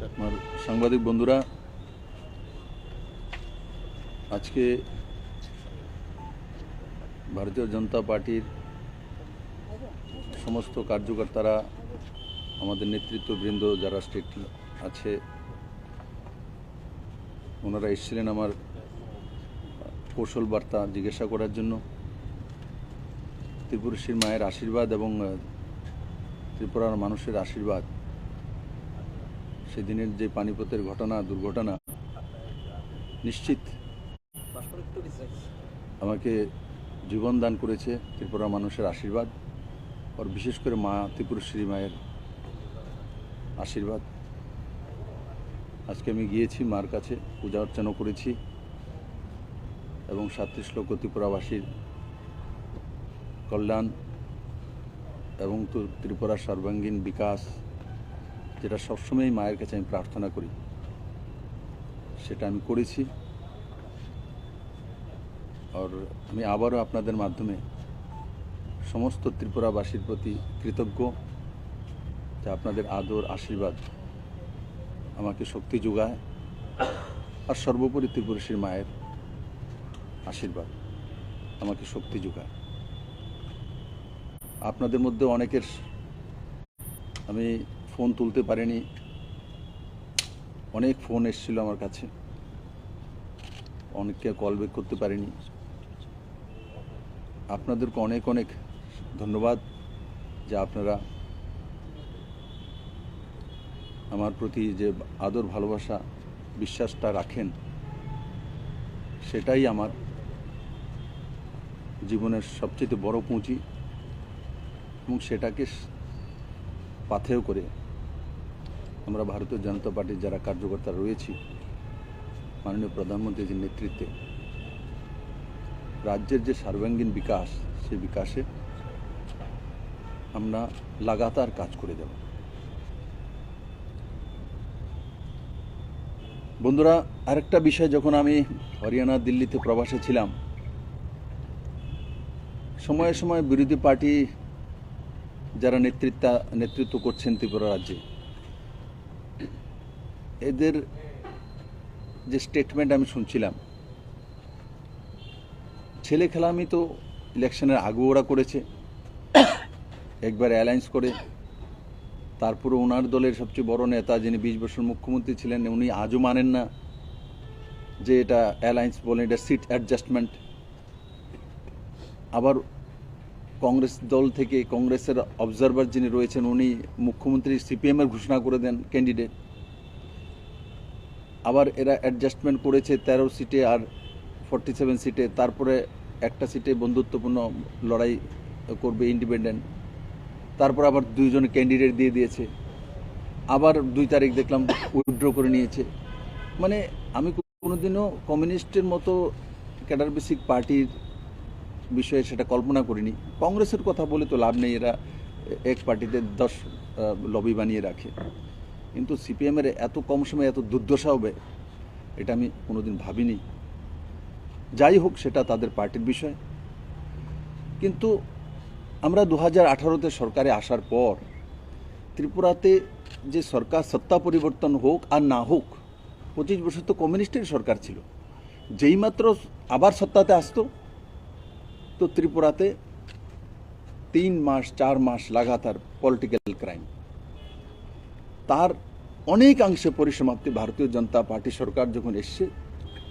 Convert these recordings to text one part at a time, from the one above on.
আমার সাংবাদিক বন্ধুরা, আজকে ভারতীয় জনতা পার্টির সমস্ত কার্যকর্তারা, আমাদের নেতৃত্ববৃন্দ যারা স্টেট আছে, ওনারা এসেছিলেন আমার কৌশল বার্তা জিজ্ঞাসা করার জন্য। ত্রিপুরেশ্বরী মায়ের আশীর্বাদ এবং ত্রিপুরার মানুষের আশীর্বাদ, সেদিনের যে পানিপথের দুর্ঘটনা নিশ্চিত আমাকে জীবন দান করেছে। ত্রিপুরার মানুষের আশীর্বাদ আর বিশেষ করে মা ত্রিপুরেশ্বরী মায়ের আশীর্বাদ। আজকে আমি গিয়েছি মার কাছে, পূজা অর্চনা করেছি এবং 37 লক্ষ ত্রিপুরাবাসীর কল্যাণ এবং ত্রিপুরার সর্বাঙ্গীন বিকাশ, যেটা সবসময় মায়ের কাছে আমি প্রার্থনা করি, সেটা আমি করেছি। আর আমি আবারও আপনাদের মাধ্যমে সমস্ত ত্রিপুরাবাসীর প্রতি কৃতজ্ঞ যে আপনাদের আদর আশীর্বাদ আমাকে শক্তি যোগায়, আর সর্বোপরি ত্রিপুরেশ্বরী মায়ের আশীর্বাদ আমাকে শক্তি যোগায়। আপনাদের মধ্যে অনেকের আমি ফোন তুলতে পারিনি, অনেক ফোন এসেছিল আমার কাছে, অনেককে কল ব্যাক করতে পারিনি। আপনাদেরকে অনেক অনেক ধন্যবাদ যে আপনারা আমার প্রতি যে আদর ভালোবাসা বিশ্বাসটা রাখেন, সেটাই আমার জীবনের সবচেয়ে বড় পুঁজি এবং সেটাকে পাথেয় করে আমরা ভারতীয় জনতা পার্টির যারা কার্যকর্তা রয়েছি, মাননীয় প্রধানমন্ত্রীর নেতৃত্বে রাজ্যের যে সর্বাঙ্গীন বিকাশ, সেই বিকাশে আমরা লাগাতার কাজ করে যাব। বন্ধুরা, আরেকটা বিষয়, যখন আমি হরিয়ানা দিল্লিতে প্রবাসে ছিলাম, সময়ে সময়ে বিরোধী পার্টি যারা নেতৃত্ব করছেন ত্রিপুরা রাজ্যে, এদের যে স্টেটমেন্ট আমি শুনছিলাম, ছেলে খেলামি তো ইলেকশনের আগে ওরা করেছে, একবার অ্যালায়েন্স করে, তারপরে ওনার দলের সবচেয়ে বড় নেতা যিনি 20 বছর মুখ্যমন্ত্রী ছিলেন, উনি আজও মানেন না যে এটা অ্যালায়েন্স বলে, এটা সিট অ্যাডজাস্টমেন্ট। আবার কংগ্রেস দল থেকে কংগ্রেসের অবজারভার যিনি রয়েছেন, উনি মুখ্যমন্ত্রী সিপিএমের ঘোষণা করে দেন ক্যান্ডিডেট। আবার এরা অ্যাডজাস্টমেন্ট করেছে 13 সিটে আর 47 সিটে, তারপরে একটা সিটে বন্ধুত্বপূর্ণ লড়াই করবে ইন্ডিপেন্ডেন্ট, তারপর আবার 2 জন ক্যান্ডিডেট দিয়ে দিয়েছে, আবার 2 তারিখ দেখলাম উইথড্র করে নিয়েছে। মানে আমি কোনোদিনও কমিউনিস্টের মতো ক্যাডার বেসিক পার্টির বিষয়ে সেটা কল্পনা করিনি। কংগ্রেসের কথা বলে তো লাভ নেই, এরা এক পার্টিতে 10 লবি বানিয়ে রাখে, কিন্তু সিপিএমের এত কম সময়ে এত দুর্দশা হবে এটা আমি কোনোদিন ভাবিনি। যাই হোক, সেটা তাদের পার্টির বিষয়। কিন্তু আমরা 2018-তে সরকারে আসার পর ত্রিপুরাতে যে সরকার সত্তা পরিবর্তন হোক আর না হোক, 25 বছর তো কমিউনিস্টের সরকার ছিল, যেই মাত্র আবার সত্তাতে আসতো তো ত্রিপুরাতে 3 মাস 4 মাস লাগাতার পলিটিক্যাল ক্রাইম, তার অনেকাংশে পরিসমাপ্তি ভারতীয় জনতা পার্টি সরকার যখন এসছে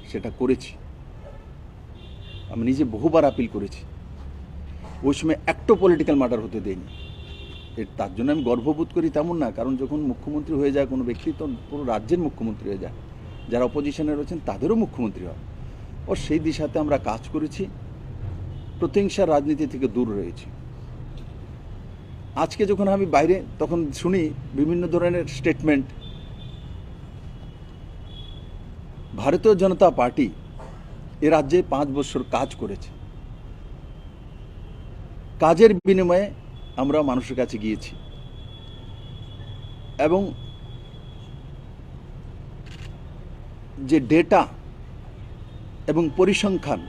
সেটা করেছি। আমি নিজে বহুবার আপিল করেছি, ওই সময় একটা পলিটিক্যাল মার্ডার হতে দেয়নি। তার জন্য আমি গর্ববোধ করি তেমন না, কারণ যখন মুখ্যমন্ত্রী হয়ে যায় কোনো ব্যক্তি, তো পুরো রাজ্যের মুখ্যমন্ত্রী হয়ে যায়, যারা অপোজিশনে রয়েছেন তাদেরও মুখ্যমন্ত্রী হয়। ও সেই দিশাতে আমরা কাজ করেছি, প্রতিহিংসার রাজনীতি থেকে দূর রয়েছি। আজকে যখন আমি বাইরে, তখন শুনি বিভিন্ন ধরনের স্টেটমেন্ট। ভারতীয় জনতা পার্টি এ রাজ্যে 5 বছর কাজ করেছে, কাজের বিনিময়ে আমরা মানুষের কাছে গিয়েছি এবং যে ডেটা এবং পরিসংখ্যান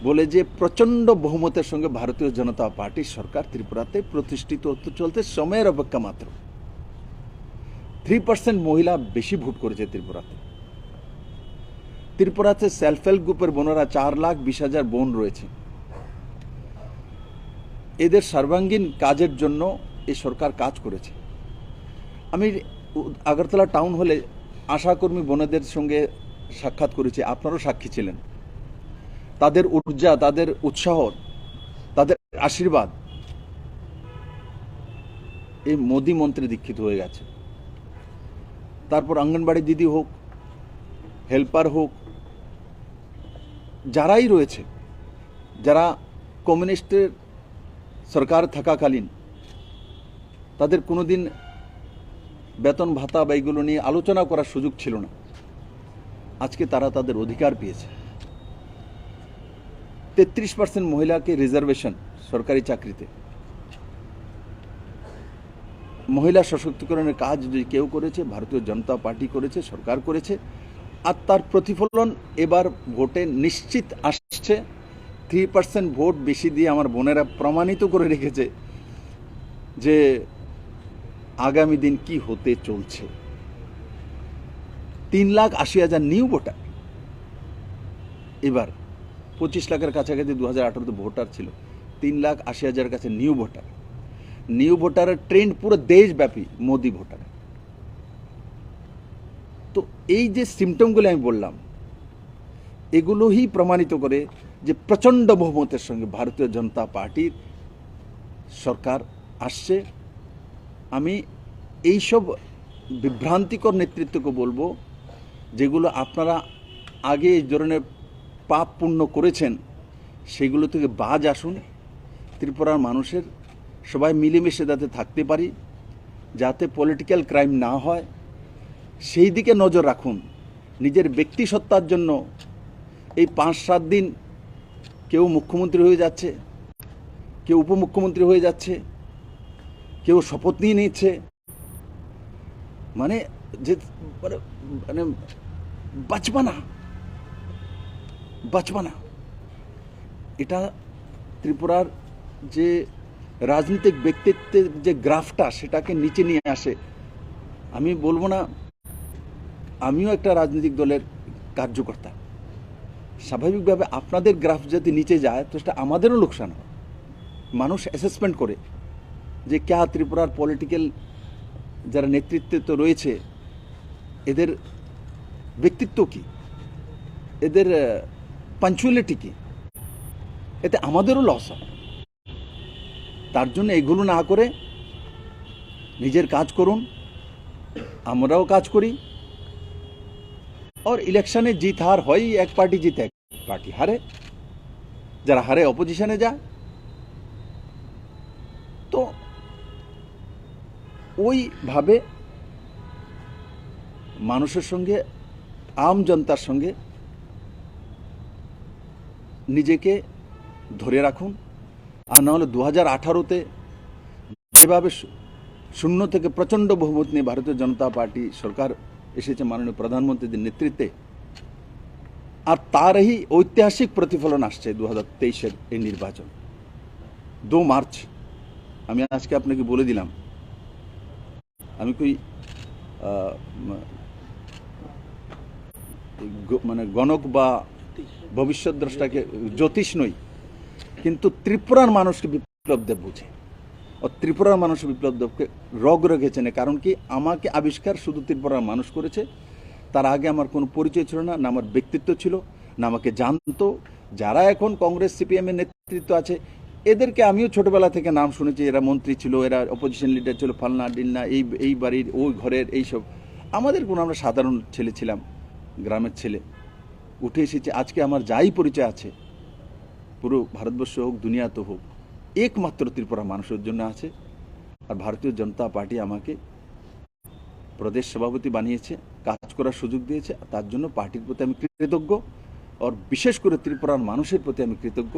বলে যে প্রচণ্ড বহুমতের সঙ্গে ভারতীয় জনতা পার্টির সরকার ত্রিপুরাতে প্রতিষ্ঠিত হতে চলতে সময়ের অপেক্ষা মাত্র। 3% মহিলা বেশি ভোট করেছে ত্রিপুরাতে। ত্রিপুরাতে সেলফ হেল্প গ্রুপের বোনেরা 4,20,000 বোন রয়েছে। এদের সর্বাঙ্গীন কাজের জন্য এই সরকার কাজ করেছে। আমি আগরতলা টাউন হলে আশাকর্মী বোনেদের সঙ্গে সাক্ষাৎ করেছি, আপনারাও সাক্ষী ছিলেন। তাদের ঊর্জা, তাদের উৎসাহ, তাদের আশীর্বাদ এই মোদি মন্ত্রে দীক্ষিত হয়ে গেছে। তারপর অঙ্গনবাড়ি দিদি হোক, হেল্পার হোক, যারাই রয়েছে, যারা কমিউনিস্টের সরকার থাকাকালীন তাদের কোনোদিন বেতন ভাতা বা এগুলো নিয়ে আলোচনা করার সুযোগ ছিল না, আজকে তারা তাদের অধিকার পেয়েছে। 33% মহিলাকে রিজার্ভেশন সরকারি চাকরিতে। মহিলা সশক্তিকরণের কাজ যদি কেউ করেছে, ভারতীয় জনতা পার্টি করেছে, সরকার করেছে। আর তার প্রতিফলন এবার ভোটে নিশ্চিত আসছে। 3% ভোট বেশি দিয়ে আমার বোনেরা প্রমাণিত করে রেখেছে যে আগামী দিন কি হতে চলছে। 3,80,000 নিউ ভোটার, এবার 25 লাখের কাছাকাছি 2018-তে ভোটার ছিল, 3,80,000 কাছে নিউ ভোটার। নিউ ভোটারের ট্রেন্ড পুরো দেশব্যাপী মোদি ভোটার। তো এই যে সিমটমগুলো আমি বললাম, এগুলোই প্রমাণিত করে যে প্রচণ্ড বহুমতের সঙ্গে ভারতীয় জনতা পার্টির সরকার আসছে। আমি এইসব বিভ্রান্তিকর নেতৃত্বকে বলবো, যেগুলো আপনারা আগে এই ধরনের পাপ পুণ্য করেছেন, সেগুলো থেকে বাজ আসুন। ত্রিপুরার মানুষের সবাই মিলেমিশে যাতে থাকতে পারি, যাতে পলিটিক্যাল ক্রাইম না হয়, সেই দিকে নজর রাখুন। নিজের ব্যক্তি সত্তার জন্য এই 5-7 দিন কেউ মুখ্যমন্ত্রী হয়ে যাচ্ছে, কেউ উপমুখ্যমন্ত্রী হয়ে যাচ্ছে, কেউ শপথ নিয়ে নিচ্ছে, মানে যে মানে বাঁচবা না। এটা ত্রিপুরার যে রাজনৈতিক ব্যক্তিত্বের যে গ্রাফটা, সেটাকে নিচে নিয়ে আসে। আমি বলবো না, আমিও একটা রাজনৈতিক দলের কার্যকর্তা। স্বাভাবিকভাবে আপনাদের গ্রাফ যদি নিচে যায় তো সেটা আমাদেরও লোকসান হয়। মানুষ অ্যাসেসমেন্ট করে যে ক্যা ত্রিপুরার পলিটিক্যাল যারা নেতৃত্বে তো রয়েছে, এদের ব্যক্তিত্ব কি, এদের পাঞ্চুয়ালিটি কি, এতে আমাদেরও লস হয়। তার জন্য এগুলো না করে নিজের কাজ করুন, আমরাও কাজ করি। और ইলেকশনে জিত হার হয়, এক পার্টি জিতে এক পার্টি হারে, যারা হারে অপোজিশনে যায়। তো ওইভাবে মানুষের সঙ্গে, আম জনতার সঙ্গে নিজেকে ধরে রাখুন। আর নাহলে 2018-তে যেভাবে শূন্য থেকে প্রচণ্ড বহুমত নিয়ে ভারতীয় জনতা পার্টি সরকার এসেছে মাননীয় প্রধানমন্ত্রীর নেতৃত্বে, আর তারই ঐতিহাসিক প্রতিফলন আসছে 2023-এর এই নির্বাচন। 2 মার্চ আমি আজকে আপনাকে বলে দিলাম, আমি কই মানে গণক বা ভবিষ্যৎ দ্রষ্টাকে জ্যোতিষ নই, কিন্তু ত্রিপুরার মানুষকে বিপ্লব দেব বুঝে। ও ত্রিপুরার মানুষ বিপ্লব দেবকে রগ রেখেছেন, কারণ কি আমাকে আবিষ্কার শুধু ত্রিপুরার মানুষ করেছে। তার আগে আমার কোনো পরিচয় ছিল না, না আমার ব্যক্তিত্ব ছিল, না আমাকে জানতো। যারা এখন কংগ্রেস সিপিএমের নেতৃত্ব আছে, এদেরকে আমিও ছোটবেলা থেকে নাম শুনেছি, এরা মন্ত্রী ছিল, এরা অপোজিশন লিডার ছিল, ফালনা ডিলনা, এই বাড়ির ওই ঘরের এইসব। আমাদের কোনো, আমরা সাধারণ ছেলে ছিলাম, গ্রামের ছেলে, উঠে এসেছে। আজকে আমার যাই পরিচয় আছে, পুরো ভারতবর্ষ হোক, দুনিয়াতে হোক, একমাত্র ত্রিপুরা মানুষের জন্য আছে। আর ভারতীয় জনতা পার্টি আমাকে প্রদেশ সভাপতি বানিয়েছে, কাজ করার সুযোগ দিয়েছে। তার জন্য পার্টির প্রতি আমি কৃতজ্ঞ, আর বিশেষ করে ত্রিপুরার মানুষের প্রতি আমি কৃতজ্ঞ।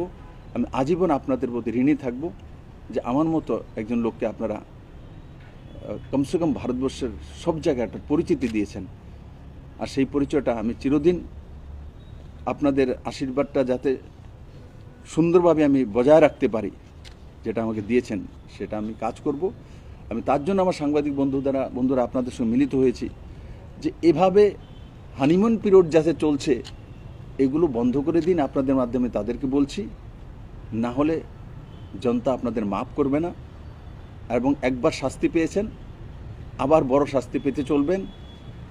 আমি আজীবন আপনাদের প্রতি ঋণী থাকব যে আমার মতো একজন লোককে আপনারা কমসে কম ভারতবর্ষের সব জায়গায় একটা পরিচিতি দিয়েছেন। আর সেই পরিচয়টা আমি চিরদিন, আপনাদের আশীর্বাদটা যাতে সুন্দরভাবে আমি বজায় রাখতে পারি, যেটা আমাকে দিয়েছেন, সেটা আমি কাজ করব। আমি তার জন্য আমার সাংবাদিক বন্ধুরা আপনাদের সঙ্গে মিলিত হয়েছি যে এভাবে হানিমুন পিরিয়ড যাতে চলছে এগুলো বন্ধ করে দিন, আপনাদের মাধ্যমে তাদেরকে বলছি। না হলে জনতা আপনাদের মাফ করবে না, এবং একবার শাস্তি পেয়েছেন আবার বড় শাস্তি পেতে চলবেন।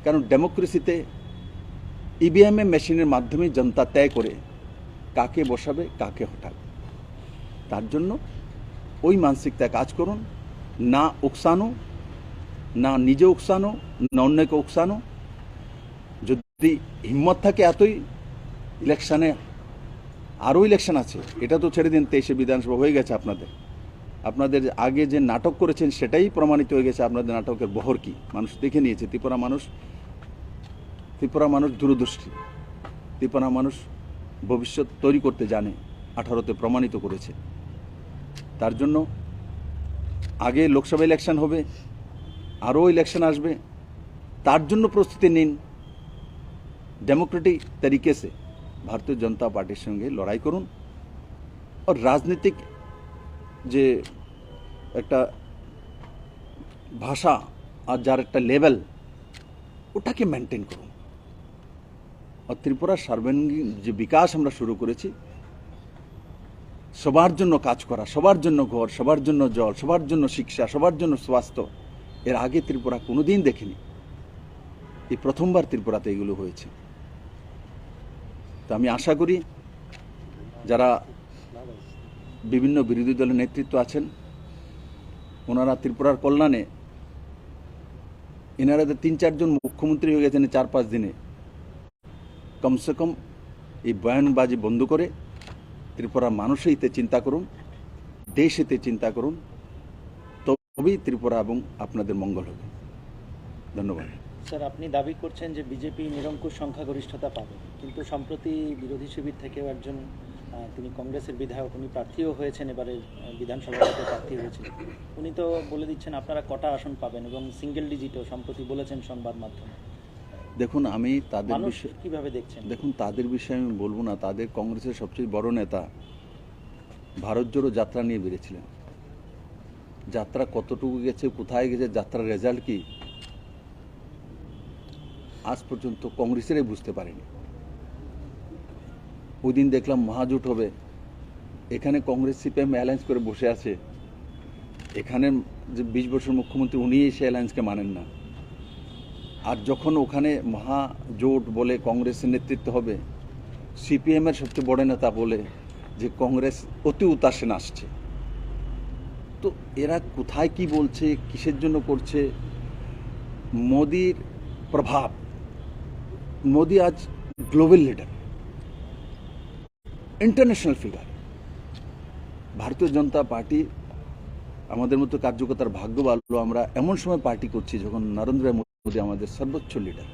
কারণ ডেমোক্রেসিতে ইভিএম মেশিনের মাধ্যমে জনতা তয় করে কাকে বসাবে কাকে হটাবে। তার জন্য ওই মানসিকতায় কাজ করুন, না উকসানো, না নিজে উকসানো, না অন্যকে উকসানো। যদি হিম্মত থাকে এতই, ইলেকশানে আরও ইলেকশন আছে, এটা তো ছেড়ে দিন, 23শে বিধানসভা হয়ে গেছে। আপনাদের আগে যে নাটক করেছেন সেটাই প্রমাণিত হয়ে গেছে আপনাদের নাটকের বহর কি, মানুষ দেখে নিয়েছে। ত্রিপুরা মানুষ দূরদৃষ্টি, ত্রিপুরা মানুষ ভবিষ্যৎ তৈরি করতে জানে, 18তে প্রমাণিত করেছে। তার জন্য আগে লোকসভা ইলেকশন হবে, আরও ইলেকশন আসবে, তার জন্য প্রস্তুতি নিন। ডেমোক্রেটিক তরিকে সে ভারতীয় জনতা পার্টির সঙ্গে লড়াই করুন, আর রাজনীতিক যে একটা ভাষা আর যার একটা লেভেল ওটাকে মেনটেন করুন। আর ত্রিপুরার সর্বাঙ্গীন যে বিকাশ আমরা শুরু করেছি, সবার জন্য কাজ করা, সবার জন্য ঘর, সবার জন্য জল, সবার জন্য শিক্ষা, সবার জন্য স্বাস্থ্য, এর আগে ত্রিপুরা কোনোদিন দেখেনি। এই প্রথমবার ত্রিপুরাতে এগুলো হয়েছে। তো আমি আশা করি যারা বিভিন্ন বিরোধী দলের নেতৃত্ব আছেন ওনারা ত্রিপুরার কল্যাণে, এনারা 3-4 জন মুখ্যমন্ত্রী হয়ে গেছেন 4-5 দিনে, কমসে কম এই বয়ানবাজি বন্ধ করে ত্রিপুরার মানুষের হিতে চিন্তা করুন, দেশ হিতে চিন্তা করুন, তবেই ত্রিপুরা এবং আপনাদের মঙ্গল হবে। ধন্যবাদ। স্যার, আপনি দাবি করছেন যে বিজেপি নিরঙ্কুশ সংখ্যাগরিষ্ঠতা পাবে, কিন্তু সম্প্রতি বিরোধী শিবির থেকেও একজন, তিনি কংগ্রেসের বিধায়ক, উনি প্রার্থীও হয়েছেন, এবারে বিধানসভা থেকে প্রার্থী হয়েছেন। উনি তো বলে দিচ্ছেন আপনারা কটা আসন পাবেন, এবং সিঙ্গেল ডিজিটও সম্প্রতি বলেছেন সংবাদ মাধ্যমে। দেখুন, আমি তাদের বিষয়ে কিভাবে দেখছেন? দেখুন, তাদের বিষয়ে আমি বলবো না। তাদের কংগ্রেসের সবচেয়ে বড় নেতা ভারত জোড়ো যাত্রা নিয়ে বেরিয়েছিলেন। যাত্রা কতটুকু গেছে, কোথায় গেছে, যাত্রার রেজাল্ট কি, আজ পর্যন্ত কংগ্রেসেরাই বুঝতে পারেনি। ওই দিন দেখলাম মহাজোট হবে, এখানে কংগ্রেস সিপিএম অ্যালায়েন্স করে বসে আছে। এখানে যে 20 বছর মুখ্যমন্ত্রী উনি সেই অ্যালায়েন্সকে মানেন না। আর যখন ওখানে মহাজোট বলে কংগ্রেসের নেতৃত্ব হবে, সিপিএমের সবচেয়ে বড় নেতা বলে যে কংগ্রেস অতি উতাসনে আসছে। তো এরা কোথায় কি বলছে, কিসের জন্য করছে? মোদির প্রভাব, মোদি আজ গ্লোবাল লিডার, ইন্টারন্যাশনাল ফিগার। ভারতীয় জনতা পার্টি আমাদের মতো কার্যকর্তার ভাগ্য ভালো, আমরা এমন সময় পার্টি করছি যখন নরেন্দ্র মোদি আমাদের সর্বোচ্চ লিডার।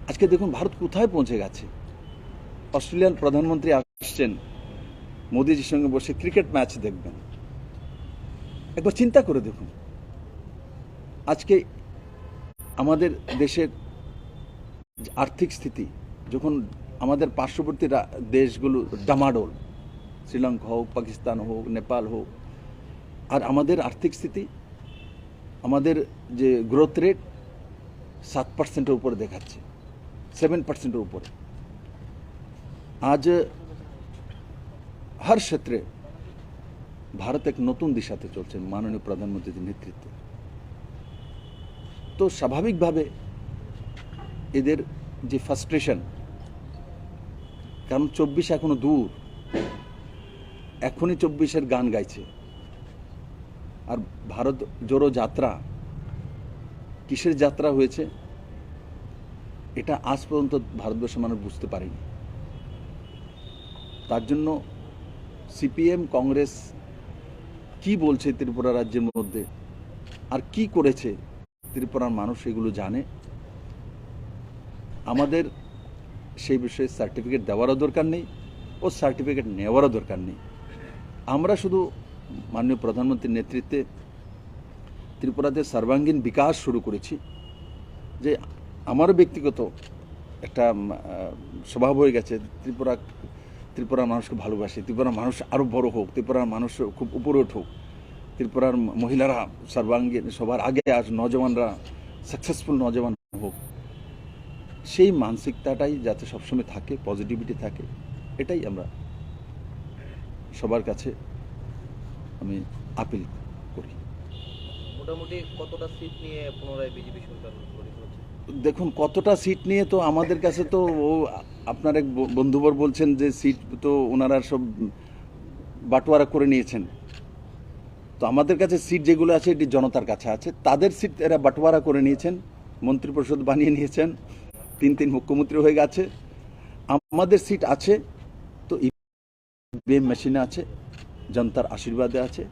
আজকে দেখুন ভারত কোথায় পৌঁছে গেছে। অস্ট্রেলিয়ার প্রধানমন্ত্রী আসছেন, মোদিজির সঙ্গে বসে ক্রিকেট ম্যাচ দেখবেন। একবার চিন্তা করে দেখুন, আজকে আমাদের দেশের আর্থিক স্থিতি যখন আমাদের পার্শ্ববর্তী দেশগুলো ডামাডোল, শ্রীলঙ্কা হোক, পাকিস্তান হোক, নেপাল হোক, আর আমাদের আর্থিক স্থিতি, আমাদের যে গ্রোথ রেট 7%-এর উপরে দেখাচ্ছে, 7%-এর উপরে। আজ हर क्षेत्रे भारत एक नतून दिशाते चलছে माननीय प्रधानमंत्रीর নেতৃত্বে। তো স্বাভাবিকভাবে এদের যে ফ্রাস্ট্রেশন, কারণ 24 এখনো দূর, এখনই 24-এর গান গাইছে। আর ভারত জোড়ো যাত্রা কিসের যাত্রা হয়েছে এটা আজ পর্যন্ত ভারতবর্ষের মানুষ বুঝতে পারেনি। তার জন্য সিপিএম কংগ্রেস কি বলছে ত্রিপুরা রাজ্যের মধ্যে আর কি করেছে ত্রিপুরার মানুষ এগুলো জানে। আমাদের সেই বিষয়ে সার্টিফিকেট দেওয়ারও দরকার নেই ও সার্টিফিকেট নেওয়ারও দরকার নেই। আমরা শুধু মাননীয় প্রধানমন্ত্রীর নেতৃত্বে ত্রিপুরাতে সর্বাঙ্গীন বিকাশ শুরু করেছি। যে আমার ব্যক্তিগত একটা স্বভাব হয়ে গেছে, ত্রিপুরার মানুষকে ভালোবাসি, ত্রিপুরার মানুষ আরও বড় হোক, ত্রিপুরার মানুষ খুব উপরে উঠুক। ত্রিপুরার মহিলারা সর্বাঙ্গীন সবার আগে আজ নজওয়ানরা সাকসেসফুল নজওয়ান হোক, সেই মানসিকতাটাই যাতে সবসময় থাকে, পজিটিভিটি থাকে, এটাই আমরা সবার কাছে আমি আপিল করি। মোটামুটি কতটা সিট নিয়ে পুনরায় বিজেপি সরকার গঠিত হচ্ছে? দেখুন, কতটা সিট নিয়ে তো আমাদের কাছে তো ও আপনার এক বন্ধুবর বলছেন যে সিট তো ওনারা সব বাটোয়ারা করে নিয়েছেন। তো আমাদের কাছে সিট যেগুলো আছে এটি জনতার কাছে আছে, তাদের সিট এরা বাটোয়ারা করে নিয়েছেন, মন্ত্রিপরিষদ বানিয়ে নিয়েছেন, তিন মুখ্যমন্ত্রী হয়ে গেছে। আমাদের সিট আছে তো ইভিএম মেশিনে আছে, জনতার আশীর্বাদে আছে।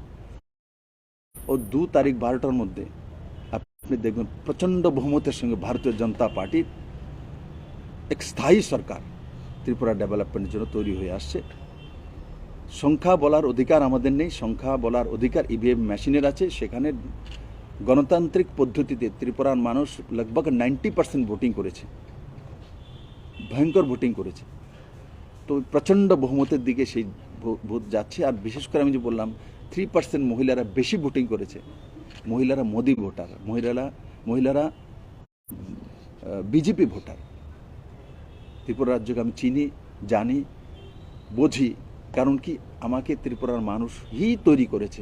ও 2 তারিখ 12টার মধ্যে আপনি দেখবেন প্রচণ্ড বহুমতের সঙ্গে ভারতীয় জনতা পার্টির এক স্থায়ী সরকার ত্রিপুরা ডেভেলপমেন্টের জন্য তৈরি হয়ে আসছে। সংখ্যা বলার অধিকার আমাদের নেই, সংখ্যা বলার অধিকার ইভিএম মেশিনের আছে। সেখানে গণতান্ত্রিক পদ্ধতিতে ত্রিপুরার মানুষ লগভগ 90% ভোটিং করেছে, ভয়ঙ্কর ভোটিং করেছে। তো প্রচণ্ড বহুমতের দিকে সেই ভোট যাচ্ছে। আর বিশেষ করে আমি যে বললাম 3% মহিলারা বেশি ভোটিং করেছে। মহিলারা মোদি ভোটার, মহিলারা বিজেপি ভোটার। ত্রিপুরা রাজ্যকে আমি চিনি, জানি, বুঝি, কারণ কি আমাকে ত্রিপুরার মানুষই তৈরি করেছে।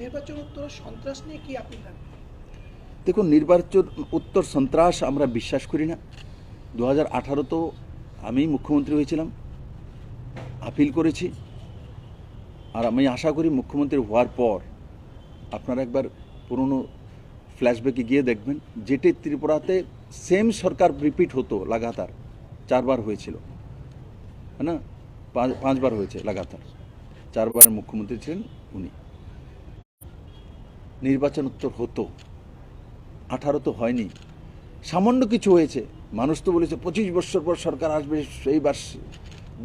নির্বাচন উত্তর সন্ত্রাস নিয়ে কি আপনি ভাবেন? দেখুন, নির্বাচন উত্তর সন্ত্রাস আমরা বিশ্বাস করি না। 2018 তো আমি মুখ্যমন্ত্রী হয়েছিলাম, আপিল করেছি। আর আমি আশা করি মুখ্যমন্ত্রী হওয়ার পর আপনারা একবার পুরনো ফ্ল্যাশব্যাকে গিয়ে দেখবেন, যেটি ত্রিপুরাতে সেম সরকার রিপিট হতো লাগাতার, 4 বার হয়েছিল, है ना, 5 বার হয়েছে লাগাতার, 4 বারের মুখ্যমন্ত্রী ছিলেন উনি। নির্বাচন উত্তর হতো, 18 তো হয়নি, সামান্য কিছু হয়েছে। মানুষ তো বলেছে 25 বছর পর সরকার আসবে, সেইবার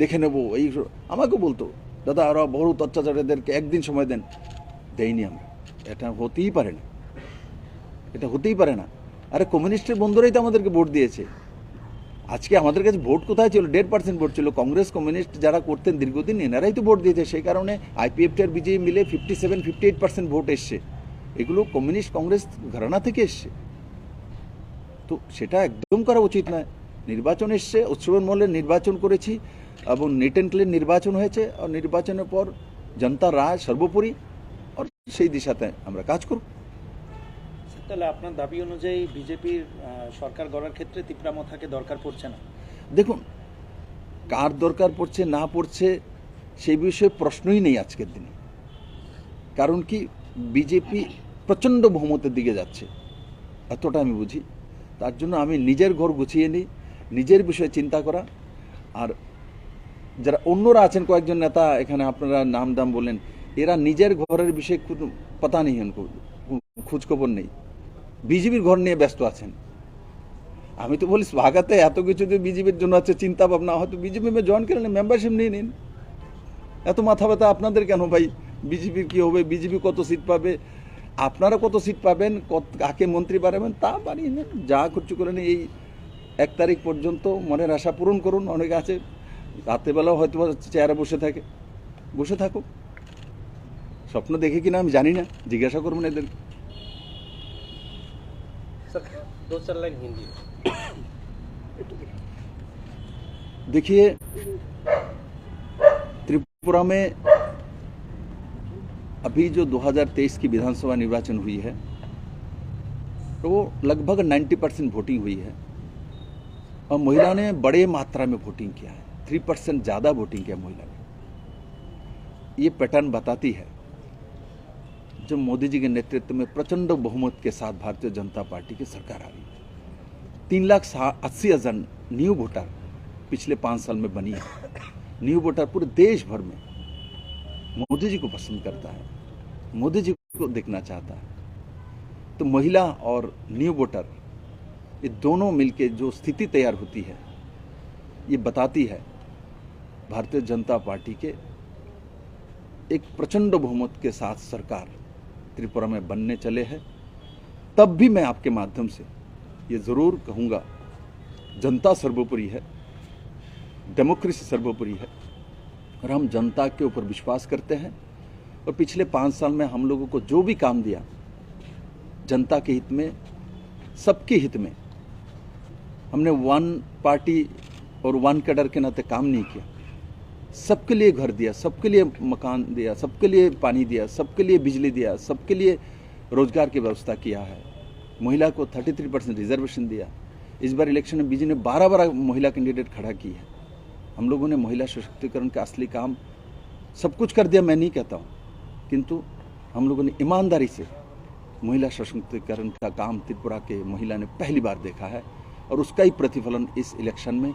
দেখে নেব। এই আমাকে বলতো, দাদা আরো বহুত অত্যাচারীদেরকে একদিন সময় দেন, দেয়নি আমরা। এটা হতেই পারে না, এটা হতেই পারে না। আরে কমিউনিস্টের বন্ধুরাই তো আমাদেরকে ভোট দিয়েছে। আজকে আমাদের কাছে ভোট কোথায় ছিল? 1.5% ভোট ছিল। কংগ্রেস কমিউনিস্ট যারা করতেন দীর্ঘদিন, এনারাই তো ভোট দিয়েছে। সেই কারণে আইপিএফটি আর বিজেপি মিলে 57-58% ভোট এসছে। এগুলো কমিউনিস্ট কংগ্রেস ঘরানা থেকে এসছে। তো সেটা একদম করা উচিত নয়। নির্বাচন এসছে, উৎসবের মহলে নির্বাচন করেছি এবং নিট অ্যান্ড ক্লিন নির্বাচন হয়েছে। আর নির্বাচনের পর জনতার রায় সর্বোপরি, আর সেই দিশাতে আমরা কাজ করব। তাহলে আপনার দাবি অনুযায়ী বিজেপির সরকার গড়ার ক্ষেত্রে তীব্রামথাকে দরকার পড়ছে না? দেখুন, কার দরকার পড়ছে না পড়ছে সেই বিষয়ে প্রশ্নই নেই আজকের দিনে। কারণ কি, বিজেপি প্রচণ্ড বহুমতের দিকে যাচ্ছে, এতটা আমি বুঝি। তার জন্য আমি নিজের ঘর গুছিয়ে নিই, নিজের বিষয়ে চিন্তা করা। আর যারা অন্যরা আছেন, কয়েকজন নেতা এখানে আপনারা নাম দাম বললেন, এরা নিজের ঘরের বিষয়ে পাতা নেই, খোঁজখবর নেই, বিজেপির ঘর নিয়ে ব্যস্ত আছেন। আমি তো বলি স্বাগতে এত কিছু যে বিজেপির জন্য আছে চিন্তা ভাবনা, হয়তো বিজেপি में জয়েন করে নিন, মেম্বারশিপ নিয়ে নিন। এত মাথা ব্যথা আপনাদের কেন ভাই? বিজেপির কি হবে, বিজেপি কত সিট পাবে, আপনারা কত সিট পাবেন, কাকে মন্ত্রী বানাবেন তা বানিয়ে নেন, যা কিছু করে নিন। এই 1 তারিখ পর্যন্ত মনের আশা পূরণ করুন। অনেকে আছে রাত্রেবেলাও হয়তো চেয়ারে বসে থাকুক, স্বপ্ন দেখে কিনা আমি জানি না, জিজ্ঞাসা করবেন এদের। Sir 2-4 line Hindi. देखिए, त्रिपुरा में अभी जो 2023 की विधानसभा निर्वाचन हुई है, तो वो लगभग 90% वोटिंग हुई है और महिला ने बड़े मात्रा में वोटिंग किया है। 3% ज़्यादा वोटिंग किया महिला ने। ये पैटर्न बताती है जब मोदी जी के नेतृत्व में प्रचंड बहुमत के साथ भारतीय जनता पार्टी की सरकार आ रही है। 3,80,000 न्यू वोटर पिछले 5 साल में बनी है। न्यू वोटर पूरे देश भर में मोदी जी को पसंद करता है, मोदी जी को देखना चाहता है। तो महिला और न्यू वोटर, ये दोनों मिलके जो स्थिति तैयार होती है, ये बताती है भारतीय जनता पार्टी के एक प्रचंड बहुमत के साथ सरकार त्रिपुरा में बनने चले हैं। तब भी मैं आपके माध्यम से ये ज़रूर कहूँगा, जनता सर्वोपरि है, डेमोक्रेसी सर्वोपरि है और हम जनता के ऊपर विश्वास करते हैं। और पिछले 5 साल में हम लोगों को जो भी काम दिया जनता के हित में, सबके हित में, हमने वन पार्टी और वन कैडर के नाते काम नहीं किया। सबके लिए घर दिया, सबके लिए मकान दिया, सबके लिए पानी दिया, सबके लिए बिजली दिया, सबके लिए रोजगार की व्यवस्था किया है। महिला को 33% रिजर्वेशन दिया। इस बार इलेक्शन में बीजेपी ने 12 महिला कैंडिडेट खड़ा की है। हम लोगों ने महिला सशक्तिकरण का असली काम सब कुछ कर दिया, मैं नहीं कहता हूँ, किंतु हम लोगों ने ईमानदारी से महिला सशक्तिकरण का काम त्रिपुरा के महिला ने पहली बार देखा है और उसका ही प्रतिफलन इस इलेक्शन में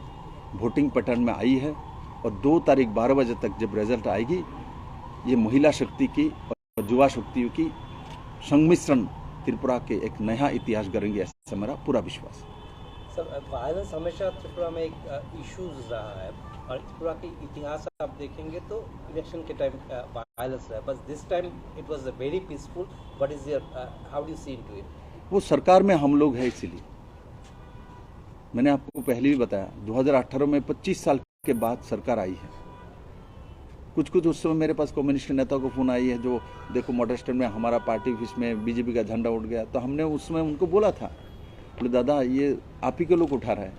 वोटिंग पैटर्न में आई है। और 2 तारीख 12 बजे तक जब रिजल्ट आएगी, ये महिला शक्ति की और युवा शक्तियों की संमिश्रण त्रिपुरा के एक नया इतिहास करेंगे, ऐसा मेरा पूरा विश्वास है। सर, वायलेंस हमेशा त्रिपुरा में एक इश्यूज रहा है और त्रिपुरा के इतिहास आप देखेंगे तो इलेक्शन के टाइम वायलेंस रहा है, बस this time it was very peaceful. What is your, how do you see into it? वो सरकार में हम लोग हैं, इसीलिए मैंने आपको पहले भी बताया 2018 में 25 साल के बाद सरकार आई है। कुछ उस समय मेरे पास कम्युनिस्ट नेता को फोन आई है, जो देखो मोटर स्टैंड में हमारा पार्टी ऑफिस में बीजेपी का झंडा उठ गया। तो हमने उस समय उनको बोला था, बोले दादा ये आप ही के लोग उठा रहे हैं,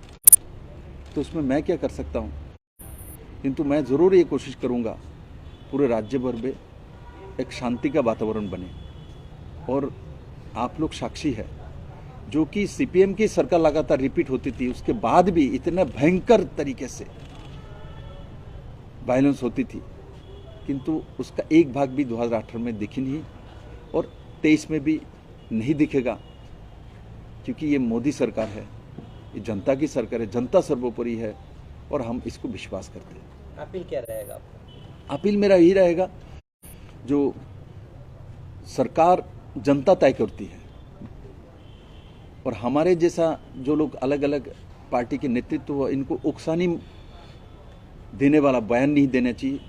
तो उसमें मैं क्या कर सकता हूँ, किंतु मैं ज़रूर ये कोशिश करूँगा पूरे राज्य भर में एक शांति का वातावरण बने। और आप लोग साक्षी है, जो कि सीपीएम की सरकार लगातार रिपीट होती थी, उसके बाद भी इतने भयंकर तरीके से वायलेंस होती थी, किंतु उसका एक भाग भी 2018 में दिखी नहीं और 23 में भी नहीं दिखेगा, क्योंकि ये मोदी सरकार है, ये जनता की सरकार है, जनता सर्वोपरि है और हम इसको विश्वास करते हैं। अपील क्या रहेगा आपका? अपील मेरा यही रहेगा, जो सरकार जनता तय करती है और हमारे जैसा जो लोग अलग अलग पार्टी के नेतृत्व, इनको उकसानी देने वाला बयान नहीं देना चाहिए,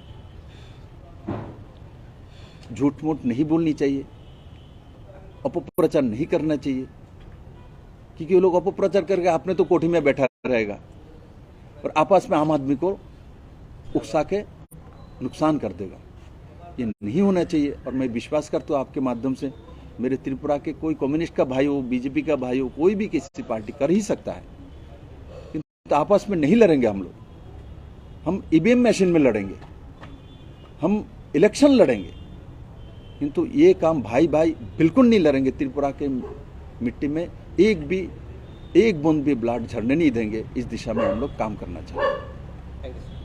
झूठ मूठ नहीं बोलनी चाहिए, अपप्रचार नहीं करना चाहिए, क्योंकि वो लोग अपप्रचार करके आपने तो कोठी में बैठा रहेगा और आपस में आम आदमी को उकसा के नुकसान कर देगा। ये नहीं होना चाहिए। और मैं विश्वास करता हूँ आपके माध्यम से, मेरे त्रिपुरा के कोई कम्युनिस्ट का भाई हो, बीजेपी का भाई हो, कोई भी किसी पार्टी कर ही सकता है, किंतु आपस में नहीं लड़ेंगे हम लोग। हम ईवीएम मशीन में लड़ेंगे, हम इलेक्शन लड़ेंगे, किंतु ये काम भाई भाई बिल्कुल नहीं लड़ेंगे। त्रिपुरा के मिट्टी में एक बूंद भी ब्लड झरने नहीं देंगे। इस दिशा में हम लोग काम करना चाहिए। Thank you.